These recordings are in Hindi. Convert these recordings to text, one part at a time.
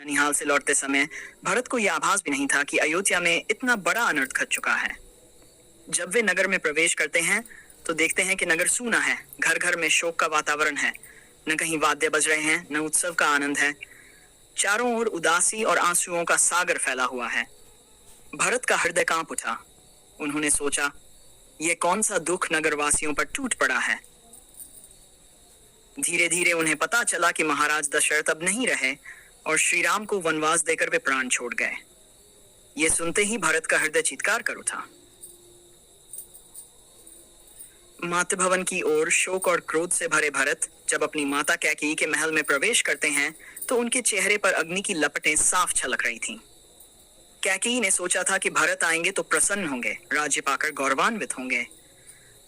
ननिहाल से लौटते समय भरत को यह आभास भी नहीं था कि अयोध्या में इतना बड़ा अनर्थ घट चुका है। जब वे नगर में प्रवेश करते हैं तो देखते हैं कि नगर सूना है, घर घर में शोक का वातावरण है। न कहीं वाद्य बज रहे हैं, न उत्सव का आनंद है। चारों ओर उदासी और आंसुओं का सागर फैला हुआ है। भरत का हृदय कांप उठा। उन्होंने सोचा, ये कौन सा दुख नगरवासियों पर टूट पड़ा है। धीरे धीरे उन्हें पता चला कि महाराज दशरथ अब नहीं रहे और श्री राम को वनवास देकर वे प्राण छोड़ गए। ये सुनते ही भरत का हृदय चीत्कार कर उठा। मातृ भवन की ओर शोक और क्रोध से भरे भरत जब अपनी माता कैकेयी के महल में प्रवेश करते हैं तो उनके चेहरे पर अग्नि की लपटें साफ छलक रही थीं। कैकेयी ने सोचा था कि भरत आएंगे तो प्रसन्न होंगे, राज्य पाकर गौरवान्वित होंगे,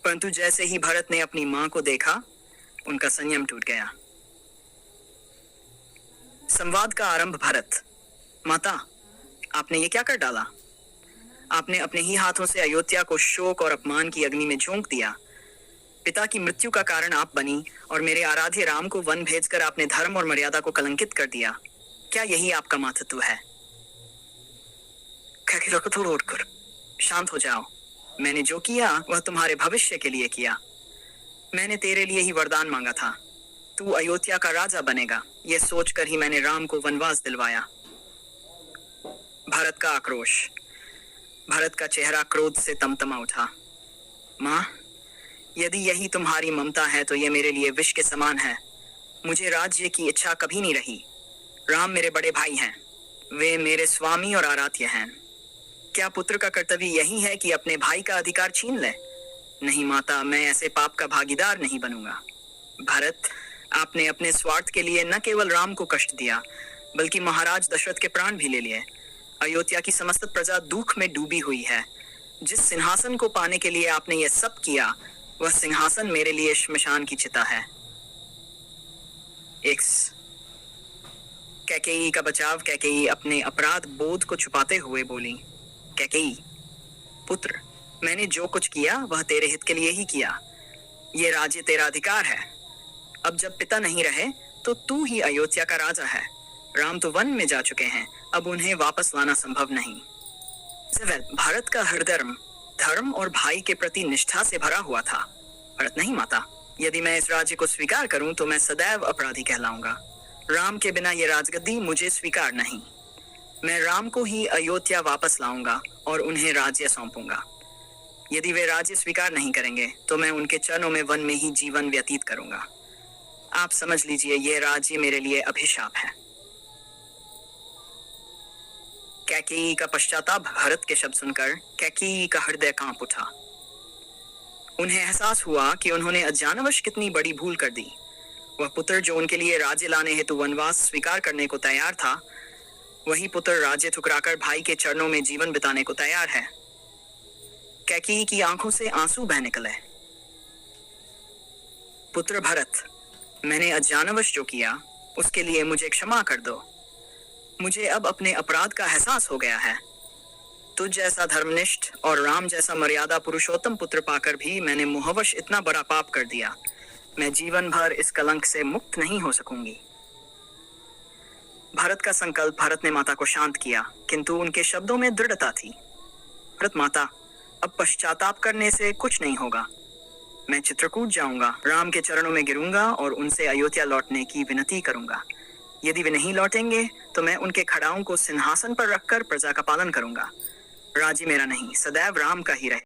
परंतु जैसे ही भरत ने अपनी मां को देखा, उनका संयम टूट गया। संवाद का आरंभ भरत, माता, आपने ये क्या कर डाला? आपने अपने ही हाथों से अयोध्या को शोक और अपमान की अग्नि में झोंक दिया। पिता की मृत्यु का कारण आप बनी और मेरे आराध्य राम को वन भेजकर आपने धर्म और मर्यादा को कलंकित कर दिया। क्या यही आपका मातृत्व है? उठकर शांत हो जाओ। मैंने जो किया वह तुम्हारे भविष्य के लिए किया। मैंने तेरे लिए ही वरदान मांगा था, तू अयोध्या का राजा बनेगा। यह सोचकर ही मैंने राम को वनवास दिलवाया। भरत का आक्रोश। भरत का चेहरा क्रोध से तमतमा उठा। मां, यदि यही तुम्हारी ममता है तो यह मेरे लिए विष के समान है। मुझे राज्य की इच्छा कभी नहीं रही। राम मेरे बड़े भाई हैं, वे मेरे स्वामी और आराध्य हैं। क्या पुत्र का कर्तव्य यही है कि अपने भाई का अधिकार छीन ले? नहीं माता, मैं ऐसे पाप का भागीदार नहीं बनूंगा। भरत, आपने अपने स्वार्थ के लिए न केवल राम को कष्ट दिया बल्कि महाराज दशरथ के प्राण भी ले लिए। अयोध्या की समस्त प्रजा दुख में डूबी हुई है। जिस सिंहासन को पाने के लिए आपने यह सब किया, वह सिंहासन मेरे लिए श्मशान की चिता है। कैकेयी का बचाव। कैकेयी अपने अपराध बोध को छुपाते हुए बोली, कैकेयी पुत्र, मैंने जो कुछ किया वह तेरे हित के लिए ही किया। ये राज्य तेरा अधिकार है। अब जब पिता नहीं रहे तो तू ही अयोध्या का राजा है। राम तो वन में जा चुके हैं, अब उन्हें वापस लाना संभव नहीं। भारत का हृदय धर्म और भाई के प्रति निष्ठा से भरा हुआ था। भरत, नहीं माता, यदि मैं इस राज्य को स्वीकार करूं तो मैं सदैव अपराधी कहलाऊंगा। राम के बिना यह राजगद्दी मुझे स्वीकार नहीं। मैं राम को ही अयोध्या वापस लाऊंगा और उन्हें राज्य सौंपूंगा। यदि वे राज्य स्वीकार नहीं करेंगे तो मैं उनके चरणों में वन में ही जीवन व्यतीत करूंगा। आप समझ लीजिए, यह राज्य मेरे लिए अभिशाप है। कैकेयी का पश्चाताप। भरत के शब्द सुनकर कैकेयी का हृदय कांप उठा। उन्हें एहसास हुआ कि उन्होंने अजानवश कितनी बड़ी भूल कर दी। वह पुत्र जो उनके लिए राज्य लाने हेतु वनवास स्वीकार करने को तैयार था, वही पुत्र राज्य ठुकराकर भाई के चरणों में जीवन बिताने को तैयार है। कैकेयी की आंखों से आंसू बह निकले। पुत्र भरत, मैंने अजानवश जो किया उसके लिए मुझे क्षमा कर दो। मुझे अब अपने अपराध का एहसास हो गया है। तुझ जैसा धर्मनिष्ठ और राम जैसा मर्यादा पुरुषोत्तम पुत्र पाकर भी मैंने मोहवश इतना बड़ा पाप कर दिया। मैं जीवन भर इस कलंक से मुक्त नहीं हो सकूंगी। भरत का संकल्प। भरत ने माता को शांत किया, किंतु उनके शब्दों में दृढ़ता थी। भरत, माता, अब पश्चाताप करने से कुछ नहीं होगा। मैं चित्रकूट जाऊंगा, राम के चरणों में गिरूंगा और उनसे अयोध्या लौटने की विनती करूंगा। यदि वे नहीं लौटेंगे तो मैं उनके खड़ाओं को सिंहासन पर रखकर प्रजा का पालन करूंगा। राज्य मेरा नहीं, सदैव राम का ही रहे।